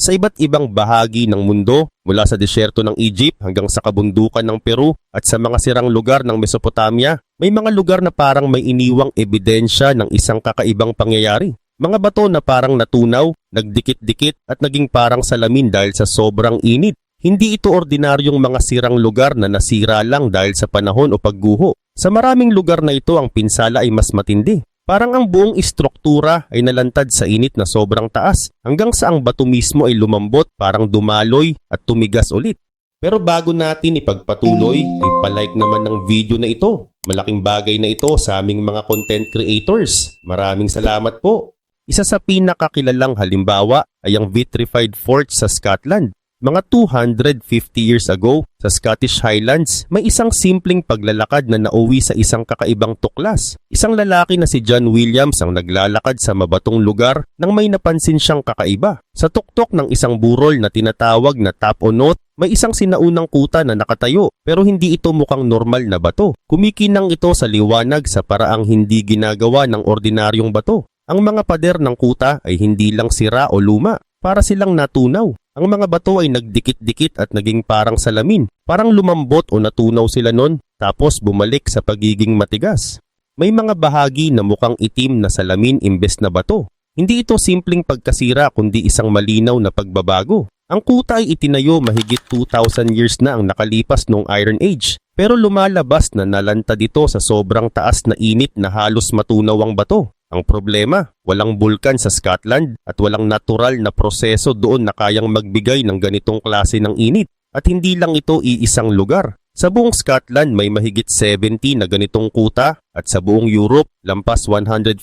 Sa iba't ibang bahagi ng mundo, mula sa disyerto ng Egypt hanggang sa kabundukan ng Peru at sa mga sirang lugar ng Mesopotamia, may mga lugar na parang may iniwang ebidensya ng isang kakaibang pangyayari. Mga bato na parang natunaw, nagdikit-dikit at naging parang salamin dahil sa sobrang init. Hindi ito ordinaryong mga sirang lugar na nasira lang dahil sa panahon o pagguho. Sa maraming lugar na ito ang pinsala ay mas matindi. Parang ang buong istruktura ay nalantad sa init na sobrang taas hanggang sa ang bato mismo ay lumambot, parang dumaloy at tumigas ulit. Pero bago natin ipagpatuloy, ay palike naman ng video na ito. Malaking bagay na ito sa aming mga content creators. Maraming salamat po. Isa sa pinakakilalang halimbawa ay ang vitrified fort sa Scotland. Mga 250 years ago, sa Scottish Highlands, may isang simpleng paglalakad na nauwi sa isang kakaibang tuklas. Isang lalaki na si John Williams ang naglalakad sa mabatong lugar nang may napansin siyang kakaiba. Sa tuktok ng isang burol na tinatawag na tap o note, may isang sinaunang kuta na nakatayo pero hindi ito mukhang normal na bato. Kumikinang ito sa liwanag sa paraang hindi ginagawa ng ordinaryong bato. Ang mga pader ng kuta ay hindi lang sira o luma, para silang natunaw. Ang mga bato ay nagdikit-dikit at naging parang salamin. Parang lumambot o natunaw sila nun, tapos bumalik sa pagiging matigas. May mga bahagi na mukhang itim na salamin imbes na bato. Hindi ito simpleng pagkasira kundi isang malinaw na pagbabago. Ang kuta ay itinayo mahigit 2,000 years na ang nakalipas noong Iron Age. Pero lumalabas na nalantad ito sa sobrang taas na init na halos matunaw ang bato. Ang problema, walang bulkan sa Scotland at walang natural na proseso doon na kayang magbigay ng ganitong klase ng init. At hindi lang ito iisang lugar. Sa buong Scotland may mahigit 70 na ganitong kuta at sa buong Europe lampas 150.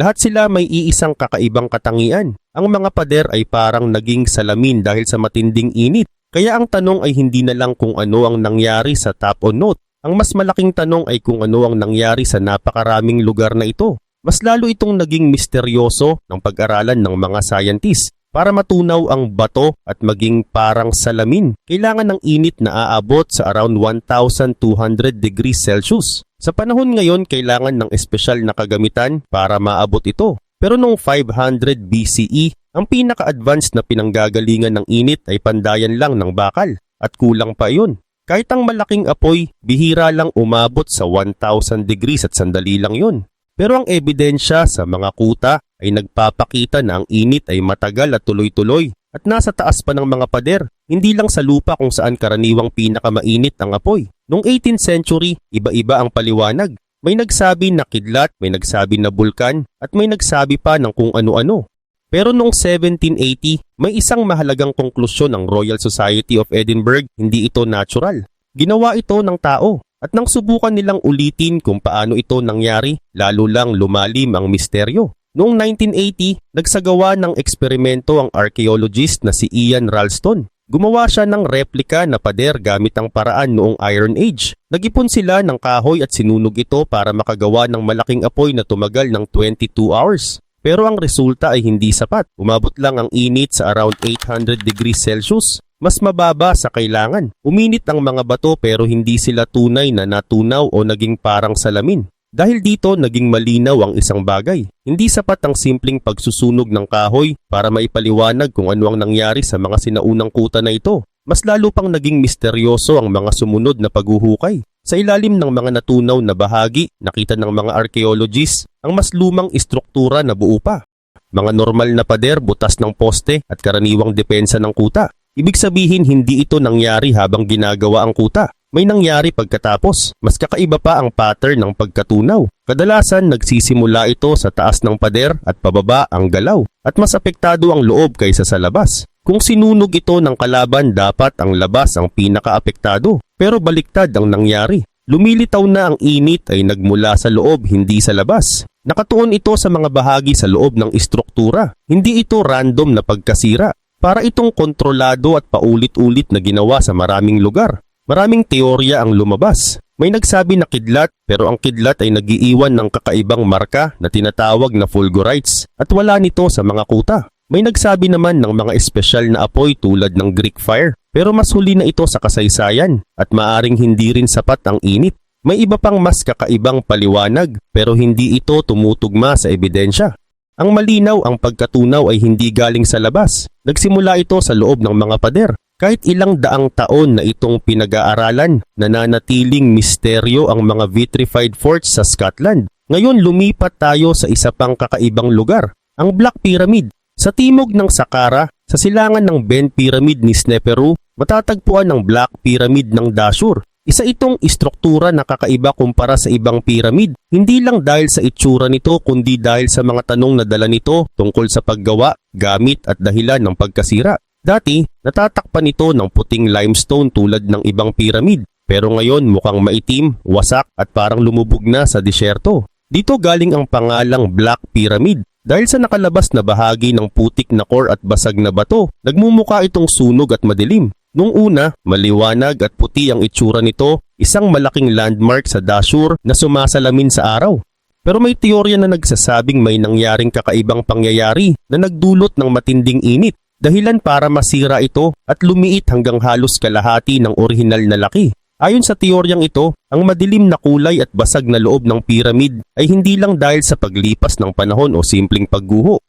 Lahat sila may iisang kakaibang katangian. Ang mga pader ay parang naging salamin dahil sa matinding init. Kaya ang tanong ay hindi na lang kung ano ang nangyari sa tap o note. Ang mas malaking tanong ay kung ano ang nangyari sa napakaraming lugar na ito. Mas lalo itong naging misteryoso ng pag-aralan ng mga scientists. Para matunaw ang bato at maging parang salamin, kailangan ng init na aabot sa around 1,200 degrees Celsius. Sa panahon ngayon, kailangan ng espesyal na kagamitan para maabot ito. Pero noong 500 BCE, ang pinaka-advanced na pinanggagalingan ng init ay pandayan lang ng bakal. At kulang pa iyon. Kahit ang malaking apoy, bihira lang umabot sa 1,000 degrees at sandali lang yun. Pero ang ebidensya sa mga kuta ay nagpapakita na ang init ay matagal at tuloy-tuloy at nasa taas pa ng mga pader, hindi lang sa lupa kung saan karaniwang pinakamainit ang apoy. Noong 18th century, iba-iba ang paliwanag. May nagsabi na kidlat, may nagsabi na bulkan, at may nagsabi pa ng kung ano-ano. Pero noong 1780, may isang mahalagang konklusyon ng Royal Society of Edinburgh, hindi ito natural. Ginawa ito ng tao. At nang subukan nilang ulitin kung paano ito nangyari, lalo lang lumalim ang misteryo. Noong 1980, nagsagawa ng eksperimento ang archaeologist na si Ian Ralston. Gumawa siya ng replika na pader gamit ang paraan noong Iron Age. Nag-ipon sila ng kahoy at sinunog ito para makagawa ng malaking apoy na tumagal ng 22 hours. Pero ang resulta ay hindi sapat. Umabot lang ang init sa around 800 degrees Celsius. Mas mababa sa kailangan. Uminit ang mga bato pero hindi sila tunay na natunaw o naging parang salamin. Dahil dito naging malinaw ang isang bagay. Hindi sapat ang simpleng pagsusunog ng kahoy para maipaliwanag kung ano ang nangyari sa mga sinaunang kuta na ito. Mas lalo pang naging misteryoso ang mga sumunod na paghuhukay. Sa ilalim ng mga natunaw na bahagi, nakita ng mga archaeologists ang mas lumang istruktura na buo pa. Mga normal na pader, butas ng poste at karaniwang depensa ng kuta. Ibig sabihin hindi ito nangyari habang ginagawa ang kuta. May nangyari pagkatapos. Mas kakaiba pa ang pattern ng pagkatunaw. Kadalasan nagsisimula ito sa taas ng pader at pababa ang galaw. At mas apektado ang loob kaysa sa labas. Kung sinunog ito ng kalaban, dapat ang labas ang pinaka-apektado. Pero baliktad ang nangyari. Lumilitaw na ang init ay nagmula sa loob, hindi sa labas. Nakatuon ito sa mga bahagi sa loob ng istruktura. Hindi ito random na pagkasira. Para itong kontrolado at paulit-ulit na ginawa sa maraming lugar. Maraming teorya ang lumabas. May nagsabi na kidlat pero ang kidlat ay nagiiwan ng kakaibang marka na tinatawag na fulgurites at wala nito sa mga kuta. May nagsabi naman ng mga espesyal na apoy tulad ng Greek fire pero mas huli na ito sa kasaysayan at maaring hindi rin sapat ang init. May iba pang mas kakaibang paliwanag pero hindi ito tumutugma sa ebidensya. Ang malinaw ang pagkatunaw ay hindi galing sa labas. Nagsimula ito sa loob ng mga pader. Kahit ilang daang taon na itong pinag-aaralan, nananatiling misteryo ang mga vitrified forts sa Scotland. Ngayon lumipat tayo sa isa pang kakaibang lugar, ang Black Pyramid. Sa timog ng Saqqara, sa silangan ng Ben Pyramid ni Sneferu, matatagpuan ang Black Pyramid ng Dashur. Isa itong istruktura na kakaiba kumpara sa ibang pyramid, hindi lang dahil sa itsura nito kundi dahil sa mga tanong na dala nito tungkol sa paggawa, gamit at dahilan ng pagkasira. Dati, natatakpan ito ng puting limestone tulad ng ibang pyramid, pero ngayon mukhang maitim, wasak at parang lumubog na sa disyerto. Dito galing ang pangalang Black Pyramid. Dahil sa nakalabas na bahagi ng putik na core at basag na bato, nagmumuka itong sunog at madilim. Nung una, maliwanag at puti ang itsura nito, isang malaking landmark sa Dashur na sumasalamin sa araw. Pero may teorya na nagsasabing may nangyaring kakaibang pangyayari na nagdulot ng matinding init, dahilan para masira ito at lumiit hanggang halos kalahati ng orihinal na laki. Ayon sa teoryang ito, ang madilim na kulay at basag na loob ng pyramid ay hindi lang dahil sa paglipas ng panahon o simpleng pagguho.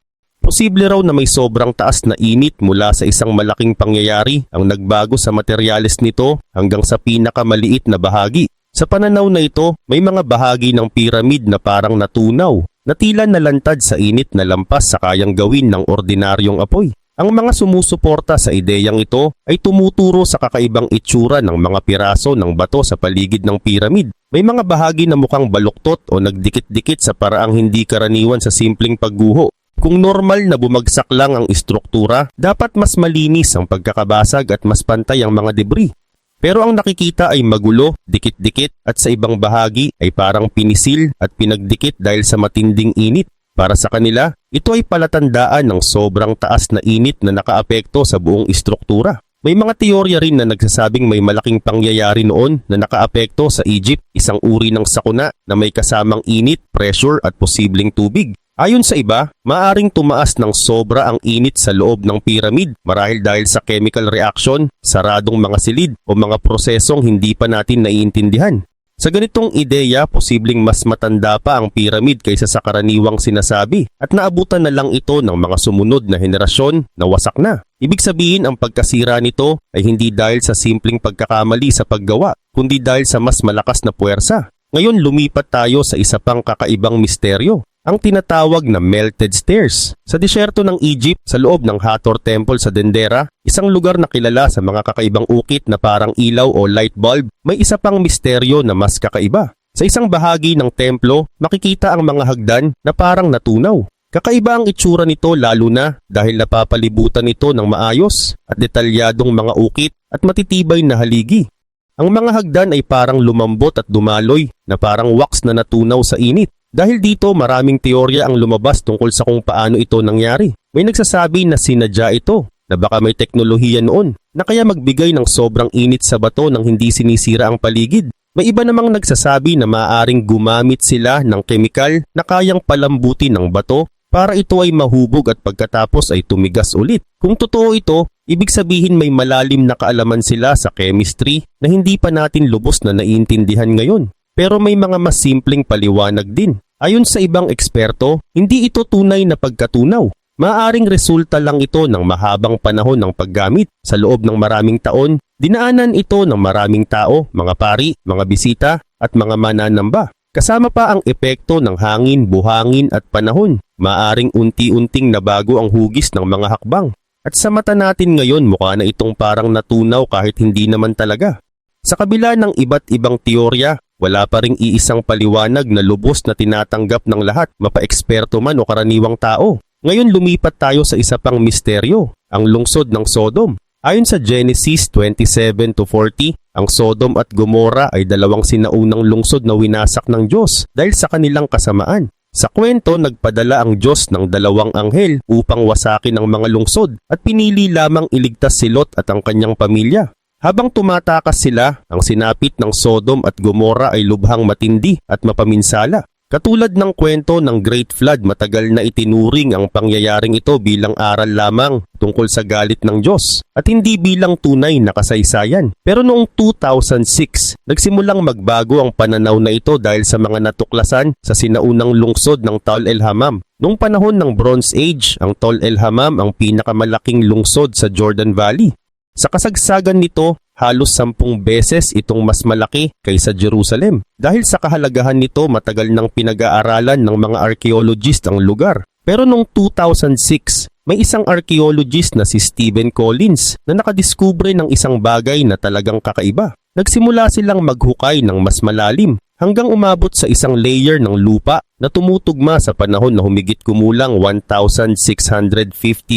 Posible raw na may sobrang taas na init mula sa isang malaking pangyayari ang nagbago sa materyales nito hanggang sa pinakamaliit na bahagi. Sa pananaw na ito, may mga bahagi ng pyramid na parang natunaw, na tila nalantad sa init na lampas sa kayang gawin ng ordinaryong apoy. Ang mga sumusuporta sa ideyang ito ay tumuturo sa kakaibang itsura ng mga piraso ng bato sa paligid ng pyramid. May mga bahagi na mukhang baluktot o nagdikit-dikit sa paraang hindi karaniwan sa simpleng pagguho. Kung normal na bumagsak lang ang istruktura, dapat mas malinis ang pagkakabasag at mas pantay ang mga debris. Pero ang nakikita ay magulo, dikit-dikit at sa ibang bahagi ay parang pinisil at pinagdikit dahil sa matinding init. Para sa kanila, ito ay palatandaan ng sobrang taas na init na nakaapekto sa buong istruktura. May mga teorya rin na nagsasabing may malaking pangyayari noon na nakaapekto sa Egypt, isang uri ng sakuna na may kasamang init, pressure at posibleng tubig. Ayon sa iba, maaring tumaas ng sobra ang init sa loob ng pyramid marahil dahil sa chemical reaction, saradong mga silid o mga prosesong hindi pa natin naiintindihan. Sa ganitong ideya, posibleng mas matanda pa ang pyramid kaysa sa karaniwang sinasabi at naabutan na lang ito ng mga sumunod na henerasyon na wasak na. Ibig sabihin ang pagkasira nito ay hindi dahil sa simpleng pagkakamali sa paggawa, kundi dahil sa mas malakas na puwersa. Ngayon lumipat tayo sa isa pang kakaibang misteryo, ang tinatawag na melted stairs. Sa disyerto ng Egypt, sa loob ng Hathor Temple sa Dendera, isang lugar na kilala sa mga kakaibang ukit na parang ilaw o light bulb, may isa pang misteryo na mas kakaiba. Sa isang bahagi ng templo, makikita ang mga hagdan na parang natunaw. Kakaiba ang itsura nito lalo na dahil napapalibutan ito ng maayos at detalyadong mga ukit at matitibay na haligi. Ang mga hagdan ay parang lumambot at dumaloy na parang wax na natunaw sa init. Dahil dito maraming teorya ang lumabas tungkol sa kung paano ito nangyari. May nagsasabi na sinadya ito, na baka may teknolohiya noon, na kaya magbigay ng sobrang init sa bato nang hindi sinisira ang paligid. May iba namang nagsasabi na maaaring gumamit sila ng kemikal na kayang palambutin ng bato para ito ay mahubog at pagkatapos ay tumigas ulit. Kung totoo ito, ibig sabihin may malalim na kaalaman sila sa chemistry na hindi pa natin lubos na naiintindihan ngayon. Pero may mga mas simpleng paliwanag din. Ayon sa ibang eksperto, hindi ito tunay na pagkatunaw. Maaaring resulta lang ito ng mahabang panahon ng paggamit. Sa loob ng maraming taon, dinaanan ito ng maraming tao, mga pari, mga bisita, at mga mananamba. Kasama pa ang epekto ng hangin, buhangin at panahon. Maaaring unti-unting nabago ang hugis ng mga hakbang. At sa mata natin ngayon mukha na itong parang natunaw kahit hindi naman talaga. Sa kabila ng iba't ibang teorya, wala pa ring iisang paliwanag na lubos na tinatanggap ng lahat, mapa-eksperto man o karaniwang tao. Ngayon lumipat tayo sa isa pang misteryo, ang lungsod ng Sodom. Ayon sa Genesis 27-40, ang Sodom at Gomorrah ay dalawang sinaunang lungsod na winasak ng Diyos dahil sa kanilang kasamaan. Sa kwento, nagpadala ang Diyos ng dalawang anghel upang wasakin ang mga lungsod at pinili lamang iligtas si Lot at ang kanyang pamilya. Habang tumatakas sila, ang sinapit ng Sodom at Gomorrah ay lubhang matindi at mapaminsala. Katulad ng kwento ng Great Flood, matagal na itinuring ang pangyayaring ito bilang aral lamang tungkol sa galit ng Diyos at hindi bilang tunay na kasaysayan. Pero noong 2006, nagsimulang magbago ang pananaw na ito dahil sa mga natuklasan sa sinaunang lungsod ng Tal el Hammam. Noong panahon ng Bronze Age, ang Tol El Hammam ang pinakamalaking lungsod sa Jordan Valley. Sa kasagsagan nito, halos 10 beses itong mas malaki kaysa Jerusalem. Dahil sa kahalagahan nito, matagal nang pinag-aaralan ng mga archaeologist ang lugar. Pero noong 2006, may isang archaeologist na si Stephen Collins na nakadiskubre ng isang bagay na talagang kakaiba. Nagsimula silang maghukay ng mas malalim hanggang umabot sa isang layer ng lupa na tumutugma sa panahon na humigit kumulang 1650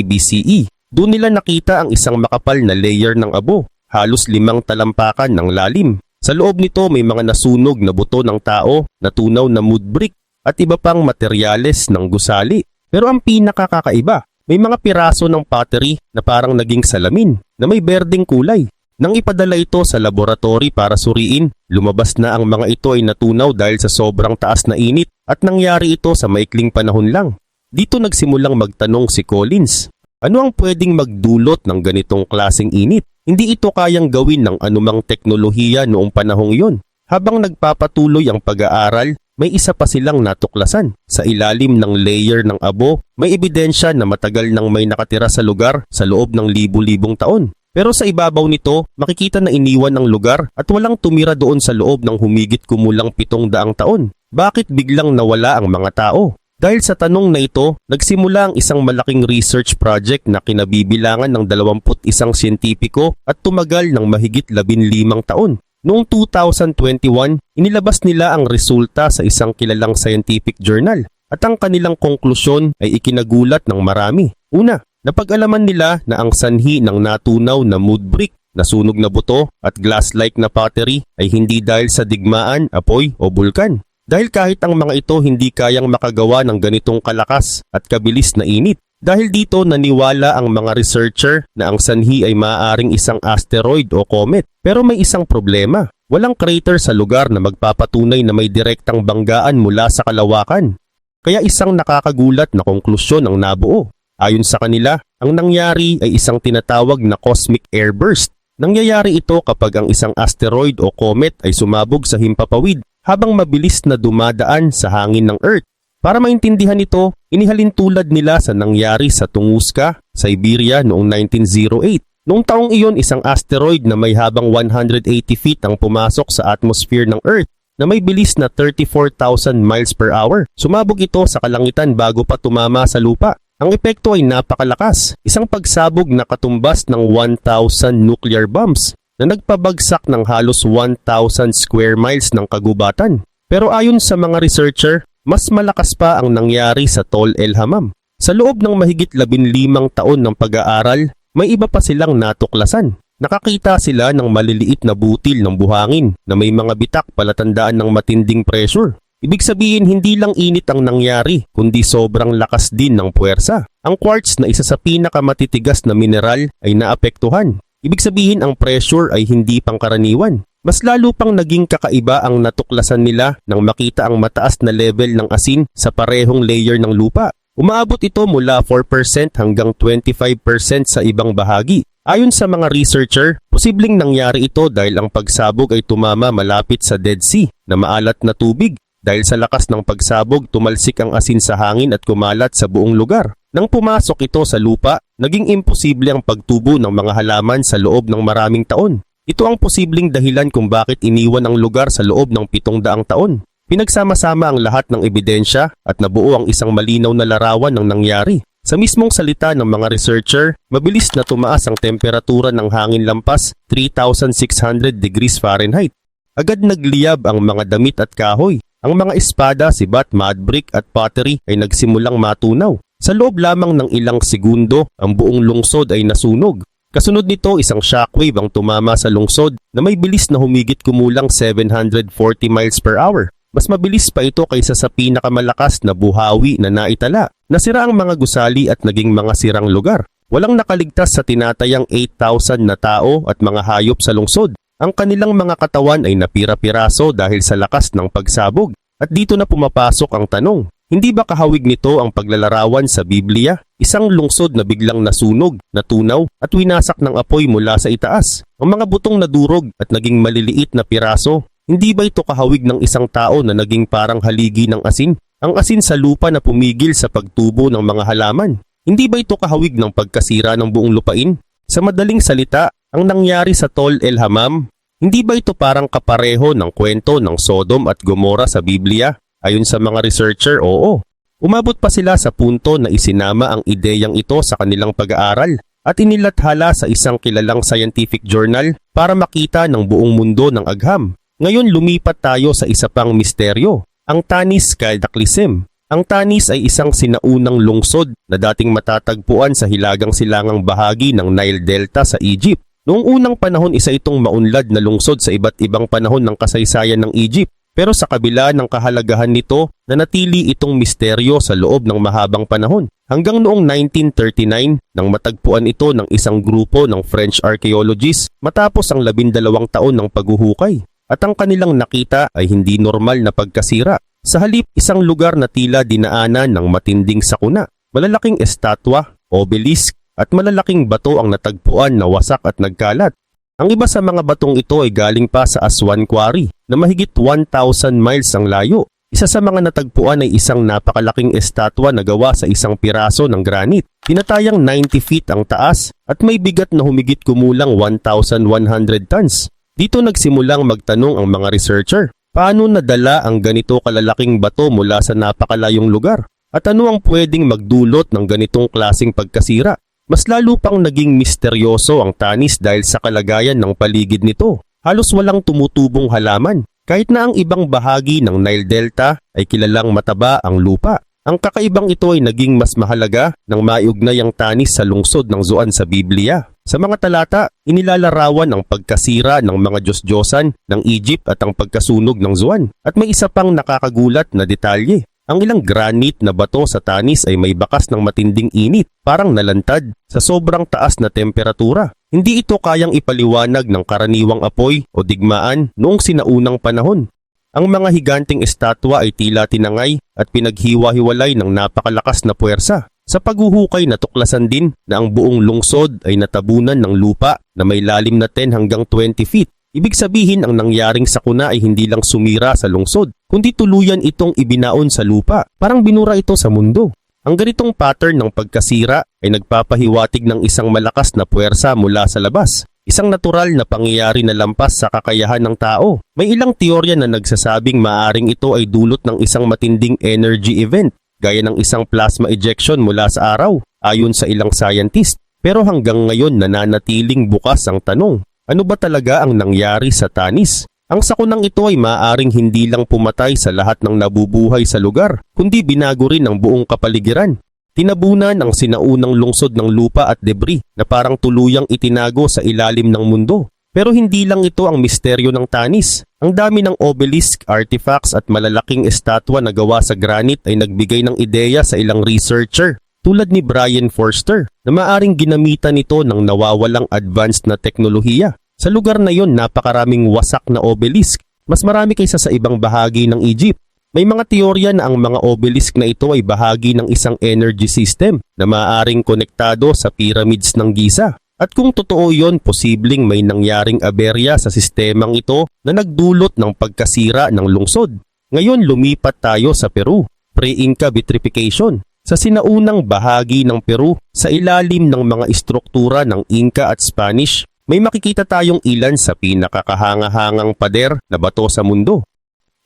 BCE. Doon nila nakita ang isang makapal na layer ng abo, halos 5 talampakan ng lalim. Sa loob nito may mga nasunog na buto ng tao, natunaw na mud brick at iba pang materyales ng gusali. Pero ang pinakakakaiba, may mga piraso ng pottery na parang naging salamin na may berdeng kulay. Nang ipadala ito sa laboratory para suriin, lumabas na ang mga ito ay natunaw dahil sa sobrang taas na init at nangyari ito sa maikling panahon lang. Dito nagsimulang magtanong si Collins, ano ang pwedeng magdulot ng ganitong klaseng init? Hindi ito kayang gawin ng anumang teknolohiya noong panahong iyon. Habang nagpapatuloy ang pag-aaral, may isa pa silang natuklasan. Sa ilalim ng layer ng abo, may ebidensya na matagal nang may nakatira sa lugar sa loob ng libu-libong taon. Pero sa ibabaw nito, makikita na iniwan ang lugar at walang tumira doon sa loob ng humigit kumulang 700 taon. Bakit biglang nawala ang mga tao? Dahil sa tanong na ito, nagsimula ang isang malaking research project na kinabibilangan ng 21 siyentipiko at tumagal ng mahigit 15 taon. Noong 2021, inilabas nila ang resulta sa isang kilalang scientific journal at ang kanilang konklusyon ay ikinagulat ng marami. Una, napag-alaman nila na ang sanhi ng natunaw na mud brick, nasunog na buto at glass-like na pottery ay hindi dahil sa digmaan, apoy o bulkan. Dahil kahit ang mga ito hindi kayang makagawa ng ganitong kalakas at kabilis na init. Dahil dito naniwala ang mga researcher na ang sanhi ay maaaring isang asteroid o comet. Pero may isang problema. Walang crater sa lugar na magpapatunay na may direktang banggaan mula sa kalawakan. Kaya isang nakakagulat na konklusyon ang nabuo. Ayon sa kanila, ang nangyari ay isang tinatawag na cosmic airburst. Nangyayari ito kapag ang isang asteroid o comet ay sumabog sa himpapawid habang mabilis na dumadaan sa hangin ng Earth. Para maintindihan ito, inihalin tulad nila sa nangyari sa Tunguska, Siberia noong 1908. Noong taong iyon, isang asteroid na may habang 180 feet ang pumasok sa atmosphere ng Earth na may bilis na 34,000 miles per hour. Sumabog ito sa kalangitan bago pa tumama sa lupa. Ang epekto ay napakalakas, isang pagsabog na katumbas ng 1,000 nuclear bombs na nagpabagsak ng halos 1,000 square miles ng kagubatan. Pero ayon sa mga researcher, mas malakas pa ang nangyari sa Tol El Hammam. Sa loob ng mahigit 15 taon ng pag-aaral, may iba pa silang natuklasan. Nakakita sila ng maliliit na butil ng buhangin na may mga bitak palatandaan ng matinding pressure. Ibig sabihin hindi lang init ang nangyari, kundi sobrang lakas din ng puwersa. Ang quartz na isa sa pinakamatitigas na mineral ay naapektuhan. Ibig sabihin ang pressure ay hindi pangkaraniwan. Mas lalo pang naging kakaiba ang natuklasan nila nang makita ang mataas na level ng asin sa parehong layer ng lupa. Umaabot ito mula 4% hanggang 25% sa ibang bahagi. Ayon sa mga researcher, posibleng nangyari ito dahil ang pagsabog ay tumama malapit sa Dead Sea na maalat na tubig. Dahil sa lakas ng pagsabog, tumalsik ang asin sa hangin at kumalat sa buong lugar. Nang pumasok ito sa lupa, naging imposible ang pagtubo ng mga halaman sa loob ng maraming taon. Ito ang posibleng dahilan kung bakit iniwan ang lugar sa loob ng 700 taon. Pinagsama-sama ang lahat ng ebidensya at nabuo ang isang malinaw na larawan ng nangyari. Sa mismong salita ng mga researcher, mabilis na tumaas ang temperatura ng hangin lampas 3,600 degrees Fahrenheit. Agad nagliyab ang mga damit at kahoy. Ang mga espada, sibat, mud brick at pottery ay nagsimulang matunaw. Sa loob lamang ng ilang segundo, ang buong lungsod ay nasunog. Kasunod nito, isang shockwave ang tumama sa lungsod na may bilis na humigit kumulang 740 miles per hour. Mas mabilis pa ito kaysa sa pinakamalakas na buhawi na naitala. Nasira ang mga gusali at naging mga sirang lugar. Walang nakaligtas sa tinatayang 8,000 na tao at mga hayop sa lungsod. Ang kanilang mga katawan ay napira-piraso dahil sa lakas ng pagsabog. At dito na pumapasok ang tanong, hindi ba kahawig nito ang paglalarawan sa Biblia? Isang lungsod na biglang nasunog, natunaw at winasak ng apoy mula sa itaas. Ang mga butong nadurog at naging maliliit na piraso, hindi ba ito kahawig ng isang tao na naging parang haligi ng asin? Ang asin sa lupa na pumigil sa pagtubo ng mga halaman. Hindi ba ito kahawig ng pagkasira ng buong lupain? Sa madaling salita, ang nangyari sa Tol El Hammam, hindi ba ito parang kapareho ng kwento ng Sodom at Gomora sa Biblia? Ayon sa mga researcher, oo. Umabot pa sila sa punto na isinama ang ideyang ito sa kanilang pag-aaral at inilathala sa isang kilalang scientific journal para makita ng buong mundo ng agham. Ngayon lumipat tayo sa isa pang misteryo, ang Tanis Cataclysm. Ang Tanis ay isang sinaunang lungsod na dating matatagpuan sa hilagang silangang bahagi ng Nile Delta sa Egypt. Noong unang panahon isa itong maunlad na lungsod sa iba't ibang panahon ng kasaysayan ng Egypt. Pero sa kabila ng kahalagahan nito, nanatili itong misteryo sa loob ng mahabang panahon. Hanggang noong 1939 nang matagpuan ito ng isang grupo ng French archaeologists matapos ang 12 taon ng paghuhukay. At ang kanilang nakita ay hindi normal na pagkasira. Sa halip, isang lugar na tila dinaanan ng matinding sakuna. Malalaking estatwa, obelisk, at malalaking bato ang natagpuan na wasak at nagkalat. Ang iba sa mga batong ito ay galing pa sa Aswan Quarry na mahigit 1,000 miles ang layo. Isa sa mga natagpuan ay isang napakalaking estatwa na gawa sa isang piraso ng granite. Tinatayang 90 feet ang taas at may bigat na humigit kumulang 1,100 tons. Dito nagsimulang magtanong ang mga researcher. Paano nadala ang ganito kalalaking bato mula sa napakalayong lugar? At ano ang pwedeng magdulot ng ganitong klasing pagkasira? Mas lalo pang naging misteryoso ang Tanis dahil sa kalagayan ng paligid nito. Halos walang tumutubong halaman. Kahit na ang ibang bahagi ng Nile Delta ay kilalang mataba ang lupa. Ang kakaibang ito ay naging mas mahalaga nang maiugnay ang Tanis sa lungsod ng Zoan sa Biblia. Sa mga talata, inilalarawan ang pagkasira ng mga Diyos-Diyosan ng Egypt at ang pagkasunog ng Zoan. At may isa pang nakakagulat na detalye. Ang ilang granite na bato sa Tanis ay may bakas ng matinding init, parang nalantad sa sobrang taas na temperatura. Hindi ito kayang ipaliwanag ng karaniwang apoy o digmaan noong sinaunang panahon. Ang mga higanting estatwa ay tila tinangay at pinaghiwa-hiwalay ng napakalakas na puwersa. Sa paghuhukay natuklasan din na ang buong lungsod ay natabunan ng lupa na may lalim na 10 hanggang 20 feet. Ibig sabihin ang nangyaring sakuna ay hindi lang sumira sa lungsod, kundi tuluyan itong ibinaon sa lupa. Parang binura ito sa mundo. Ang ganitong pattern ng pagkasira ay nagpapahiwatig ng isang malakas na puwersa mula sa labas. Isang natural na pangyayari na lampas sa kakayahan ng tao. May ilang teorya na nagsasabing maaring ito ay dulot ng isang matinding energy event, gaya ng isang plasma ejection mula sa araw, ayon sa ilang scientist. Pero hanggang ngayon nananatiling bukas ang tanong, ano ba talaga ang nangyari sa Tanis? Ang sakunang ito ay maaaring hindi lang pumatay sa lahat ng nabubuhay sa lugar, kundi binago rin ang buong kapaligiran. Tinabunan ang sinaunang lungsod ng lupa at debris na parang tuluyang itinago sa ilalim ng mundo. Pero hindi lang ito ang misteryo ng Tanis. Ang dami ng obelisk, artifacts at malalaking estatwa na gawa sa granite ay nagbigay ng ideya sa ilang researcher tulad ni Brian Forster na maaring ginamitan ito ng nawawalang advanced na teknolohiya. Sa lugar na yon napakaraming wasak na obelisk, mas marami kaysa sa ibang bahagi ng Egypt. May mga teorya na ang mga obelisk na ito ay bahagi ng isang energy system na maaaring konektado sa pyramids ng Giza. At kung totoo yon, posibleng may nangyaring aberya sa sistemang ito na nagdulot ng pagkasira ng lungsod. Ngayon lumipat tayo sa Peru, pre-Inca vitrification. Sa sinaunang bahagi ng Peru, sa ilalim ng mga istruktura ng Inca at Spanish, may makikita tayong ilan sa pinakakahanga-hangang pader na bato sa mundo.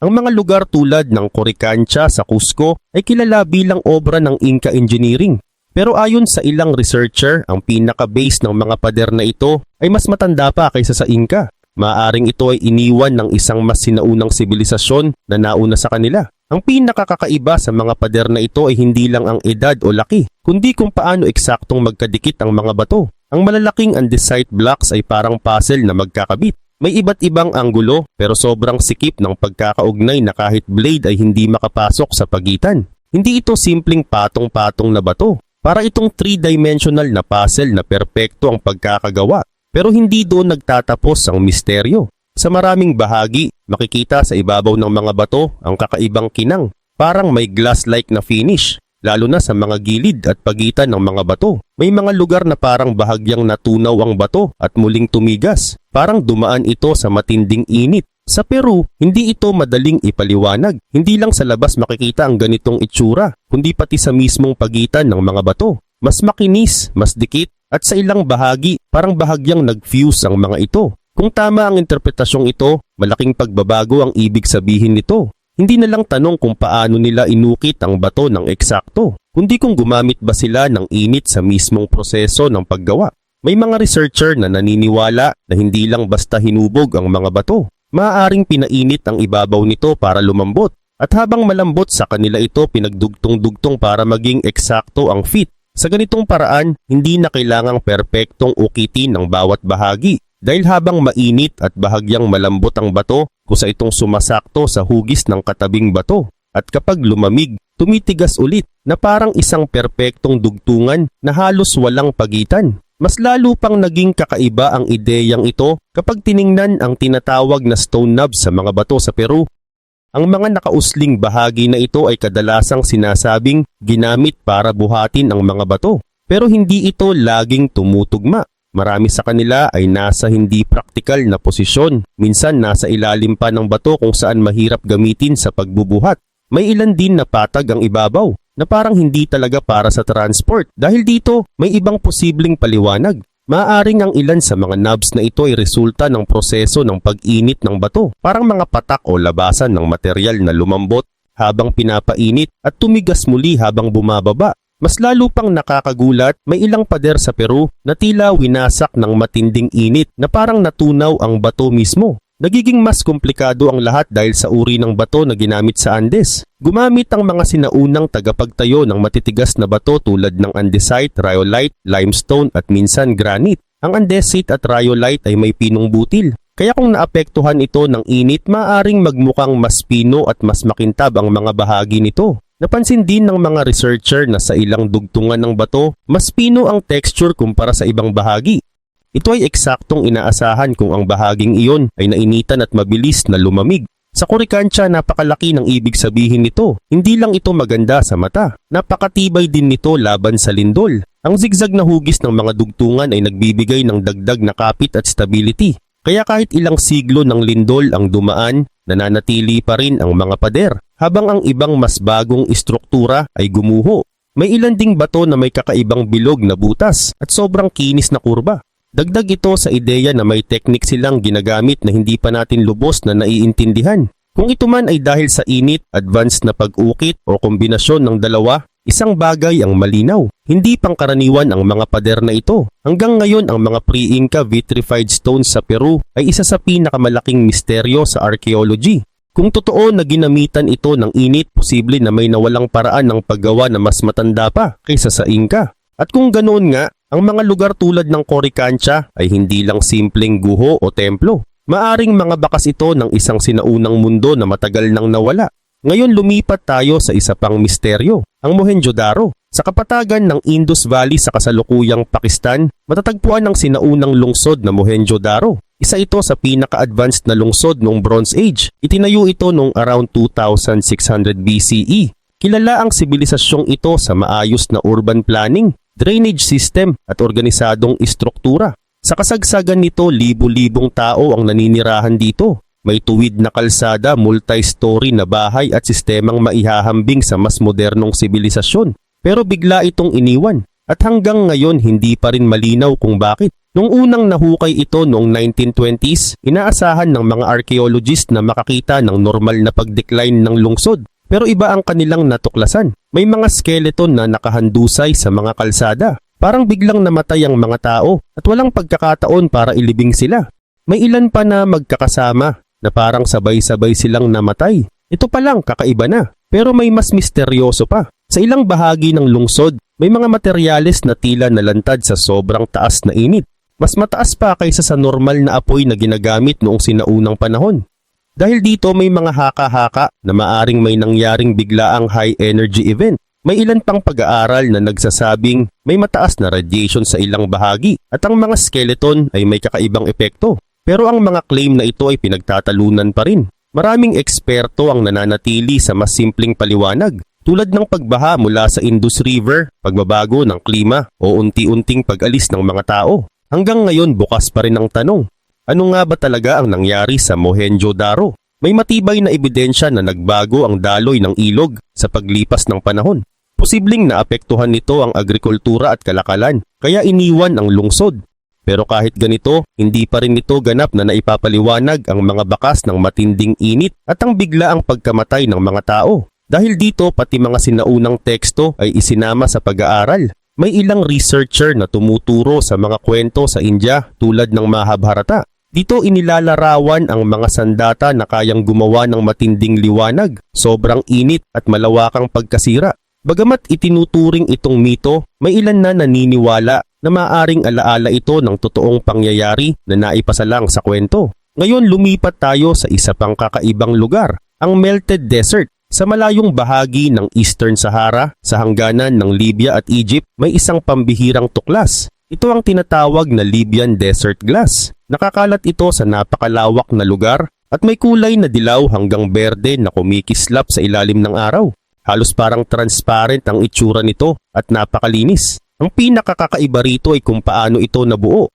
Ang mga lugar tulad ng Coricancha sa Cusco ay kilala bilang obra ng Inca engineering. Pero ayon sa ilang researcher, ang pinaka-base ng mga pader na ito ay mas matanda pa kaysa sa Inca. Maaring ito ay iniwan ng isang mas sinaunang sibilisasyon na nauna sa kanila. Ang pinakakakaiba sa mga pader na ito ay hindi lang ang edad o laki, kundi kung paano eksaktong magkadikit ang mga bato. Ang malalaking andesite blocks ay parang puzzle na magkakabit. May iba't ibang anggulo pero sobrang sikip ng pagkakaugnay na kahit blade ay hindi makapasok sa pagitan. Hindi ito simpleng patong-patong na bato. Para itong 3-dimensional na puzzle na perpekto ang pagkakagawa. Pero hindi doon nagtatapos ang misteryo. Sa maraming bahagi, makikita sa ibabaw ng mga bato ang kakaibang kinang. Parang may glass-like na finish. Lalo na sa mga gilid at pagitan ng mga bato. May mga lugar na parang bahagyang natunaw ang bato at muling tumigas. Parang dumaan ito sa matinding init. Sa Peru, hindi ito madaling ipaliwanag. Hindi lang sa labas makikita ang ganitong itsura, kundi pati sa mismong pagitan ng mga bato. Mas makinis, mas dikit, at sa ilang bahagi, parang bahagyang nag-fuse ang mga ito. Kung tama ang interpretasyong ito, malaking pagbabago ang ibig sabihin nito. Hindi na lang tanong kung paano nila inukit ang bato ng eksakto, kundi kung gumamit ba sila ng init sa mismong proseso ng paggawa. May mga researcher na naniniwala na hindi lang basta hinubog ang mga bato. Maaaring pinainit ang ibabaw nito para lumambot, at habang malambot sa kanila ito pinagdugtong-dugtong para maging eksakto ang fit. Sa ganitong paraan, hindi na kailangang perpektong ukitin ang bawat bahagi. Dahil habang mainit at bahagyang malambot ang bato, kusa itong sumasakto sa hugis ng katabing bato. At kapag lumamig, tumitigas ulit na parang isang perpektong dugtungan na halos walang pagitan. Mas lalo pang naging kakaiba ang ideyang ito kapag tiningnan ang tinatawag na stone knobs sa mga bato sa Peru. Ang mga nakausling bahagi na ito ay kadalasang sinasabing ginamit para buhatin ang mga bato. Pero hindi ito laging tumutugma. Marami sa kanila ay nasa hindi praktikal na posisyon. Minsan nasa ilalim pa ng bato kung saan mahirap gamitin sa pagbubuhat. May ilan din na patag ang ibabaw na parang hindi talaga para sa transport. Dahil dito, may ibang posibleng paliwanag. Maaaring ang ilan sa mga knobs na ito ay resulta ng proseso ng pag-init ng bato. Parang mga patak o labasan ng material na lumambot habang pinapainit at tumigas muli habang bumababa. Mas lalo pang nakakagulat, may ilang pader sa Peru na tila winasak ng matinding init na parang natunaw ang bato mismo. Nagiging mas komplikado ang lahat dahil sa uri ng bato na ginamit sa Andes. Gumamit ang mga sinaunang tagapagtayo ng matitigas na bato tulad ng andesite, rhyolite, limestone at minsan granite. Ang andesite at rhyolite ay may pinong butil. Kaya kung naapektuhan ito ng init, maaaring magmukhang mas pino at mas makintab ang mga bahagi nito. Napansin din ng mga researcher na sa ilang dugtungan ng bato, mas pino ang texture kumpara sa ibang bahagi. Ito ay eksaktong inaasahan kung ang bahaging iyon ay nainitan at mabilis na lumamig. Sa Coricancha, napakalaki ng ibig sabihin nito. Hindi lang ito maganda sa mata, napakatibay din nito laban sa lindol. Ang zigzag na hugis ng mga dugtungan ay nagbibigay ng dagdag na kapit at stability. Kaya kahit ilang siglo ng lindol ang dumaan, nananatili pa rin ang mga pader, habang ang ibang mas bagong istruktura ay gumuho. May ilan ding bato na may kakaibang bilog na butas at sobrang kinis na kurba. Dagdag ito sa ideya na may teknik silang ginagamit na hindi pa natin lubos na naiintindihan. Kung ito man ay dahil sa init, advanced na pag-ukit o kombinasyon ng dalawa, isang bagay ang malinaw. Hindi pangkaraniwan ang mga pader na ito. Hanggang ngayon ang mga pre-Inca vitrified stones sa Peru ay isa sa pinakamalaking misteryo sa archaeology. Kung totoo na ginamitan ito ng init, posible na may nawalang paraan ng paggawa na mas matanda pa kaysa sa Inca. At kung ganoon nga, ang mga lugar tulad ng Coricancha ay hindi lang simpleng guho o templo. Maaring mga bakas ito ng isang sinaunang mundo na matagal nang nawala. Ngayon lumipat tayo sa isa pang misteryo, ang Mohenjo-daro. Sa kapatagan ng Indus Valley sa kasalukuyang Pakistan, matatagpuan ang sinaunang lungsod na Mohenjo-daro. Isa ito sa pinaka-advanced na lungsod noong Bronze Age. Itinayo ito noong around 2600 BCE. Kilala ang sibilisasyong ito sa maayos na urban planning, drainage system at organisadong istruktura. Sa kasagsagan nito, libo-libong tao ang naninirahan dito. May tuwid na kalsada, multi-story na bahay at sistemang maihahambing sa mas modernong sibilisasyon. Pero bigla itong iniwan at hanggang ngayon hindi pa rin malinaw kung bakit. Nung unang nahukay ito noong 1920s, inaasahan ng mga archaeologist na makakita ng normal na pag-decline ng lungsod. Pero iba ang kanilang natuklasan. May mga skeleton na nakahandusay sa mga kalsada. Parang biglang namatay ang mga tao at walang pagkakataon para ilibing sila. May ilan pa na magkakasama na parang sabay-sabay silang namatay. Ito pa lang kakaiba na. Pero may mas misteryoso pa. Sa ilang bahagi ng lungsod, may mga materyales na tila nalantad sa sobrang taas na init. Mas mataas pa kaysa sa normal na apoy na ginagamit noong sinaunang panahon. Dahil dito may mga haka-haka na maaring may nangyaring biglaang high energy event. May ilan pang pag-aaral na nagsasabing may mataas na radiation sa ilang bahagi at ang mga skeleton ay may kakaibang epekto. Pero ang mga claim na ito ay pinagtatalunan pa rin. Maraming eksperto ang nananatili sa mas simpleng paliwanag tulad ng pagbaha mula sa Indus River, pagbabago ng klima o unti-unting pag-alis ng mga tao. Hanggang ngayon bukas pa rin ang tanong. Ano nga ba talaga ang nangyari sa Mohenjo-daro? May matibay na ebidensya na nagbago ang daloy ng ilog sa paglipas ng panahon. Posibleng naapektuhan nito ang agrikultura at kalakalan, kaya iniwan ang lungsod. Pero kahit ganito, hindi pa rin ito ganap na naipapaliwanag ang mga bakas ng matinding init at ang biglaang pagkamatay ng mga tao. Dahil dito, pati mga sinaunang teksto ay isinama sa pag-aaral. May ilang researcher na tumuturo sa mga kwento sa India tulad ng Mahabharata. Dito inilalarawan ang mga sandata na kayang gumawa ng matinding liwanag, sobrang init at malawakang pagkasira. Bagamat itinuturing itong mito, may ilan na naniniwala na maaring alaala ito ng totoong pangyayari na naipasalang sa kwento. Ngayon lumipat tayo sa isa pang kakaibang lugar, ang Melted Desert. Sa malayong bahagi ng Eastern Sahara, sa hangganan ng Libya at Egypt, may isang pambihirang tuklas. Ito ang tinatawag na Libyan Desert Glass. Nakakalat ito sa napakalawak na lugar at may kulay na dilaw hanggang berde na kumikislap sa ilalim ng araw. Halos parang transparent ang itsura nito at napakalinis. Ang pinakakakaiba rito ay kung paano ito nabuo.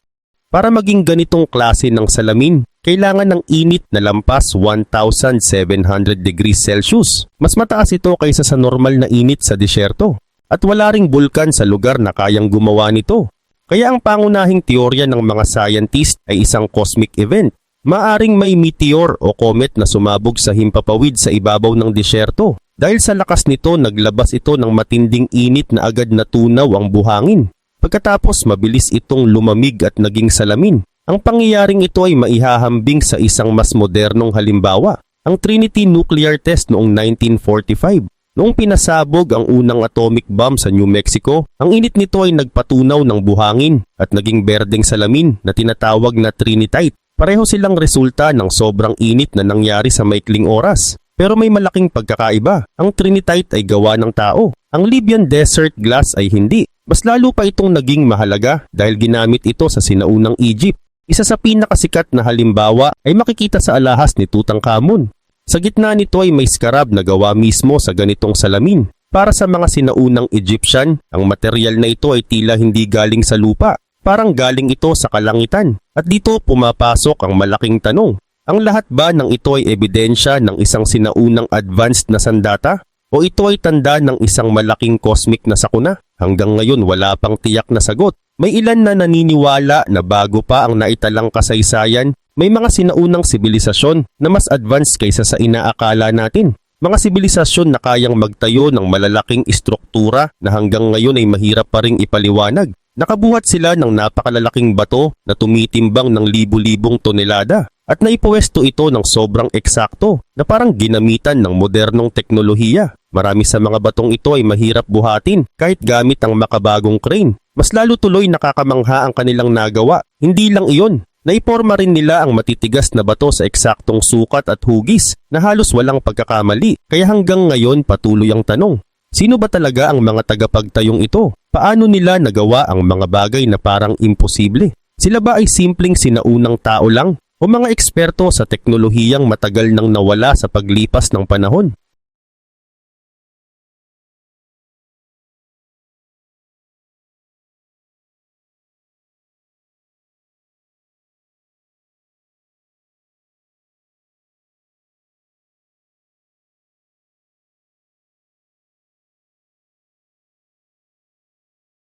Para maging ganitong klase ng salamin, kailangan ng init na lampas 1,700 degrees Celsius. Mas mataas ito kaysa sa normal na init sa disyerto. At wala ring bulkan sa lugar na kayang gumawa nito. Kaya ang pangunahing teorya ng mga scientist ay isang cosmic event. Maaring may meteor o comet na sumabog sa himpapawid sa ibabaw ng disyerto. Dahil sa lakas nito, naglabas ito ng matinding init na agad natunaw ang buhangin. Pagkatapos mabilis itong lumamig at naging salamin. Ang pangyayaring ito ay maihahambing sa isang mas modernong halimbawa, ang Trinity Nuclear Test noong 1945. Noong pinasabog ang unang atomic bomb sa New Mexico, ang init nito ay nagpatunaw ng buhangin at naging berdeng salamin na tinatawag na trinitite. Pareho silang resulta ng sobrang init na nangyari sa maikling oras. Pero may malaking pagkakaiba, ang trinitite ay gawa ng tao. Ang Libyan Desert Glass ay hindi. Mas lalo pa itong naging mahalaga dahil ginamit ito sa sinaunang Egypt. Isa sa pinakasikat na halimbawa ay makikita sa alahas ni Tutankhamun. Sa gitna nito ay may scarab na gawa mismo sa ganitong salamin. Para sa mga sinaunang Egyptian, ang material na ito ay tila hindi galing sa lupa. Parang galing ito sa kalangitan. At dito pumapasok ang malaking tanong. Ang lahat ba ng ito ay ebidensya ng isang sinaunang advanced na sandata? O ito ay tanda ng isang malaking cosmic na sakuna? Hanggang ngayon wala pang tiyak na sagot. May ilan na naniniwala na bago pa ang naitalang kasaysayan, may mga sinaunang sibilisasyon na mas advanced kaysa sa inaakala natin. Mga sibilisasyon na kayang magtayo ng malalaking istruktura na hanggang ngayon ay mahirap pa ring ipaliwanag. Nakabuhat sila ng napakalalaking bato na tumitimbang ng libu-libong tonelada at naipuwesto ito ng sobrang eksakto na parang ginamitan ng modernong teknolohiya. Marami sa mga batong ito ay mahirap buhatin kahit gamit ang makabagong crane. Mas lalo tuloy nakakamangha ang kanilang nagawa. Hindi lang iyon, naiporma rin nila ang matitigas na bato sa eksaktong sukat at hugis na halos walang pagkakamali. Kaya hanggang ngayon patuloy ang tanong, sino ba talaga ang mga tagapagtayong ito? Paano nila nagawa ang mga bagay na parang imposible? Sila ba ay simpleng sinaunang tao lang? O mga eksperto sa teknolohiyang matagal nang nawala sa paglipas ng panahon?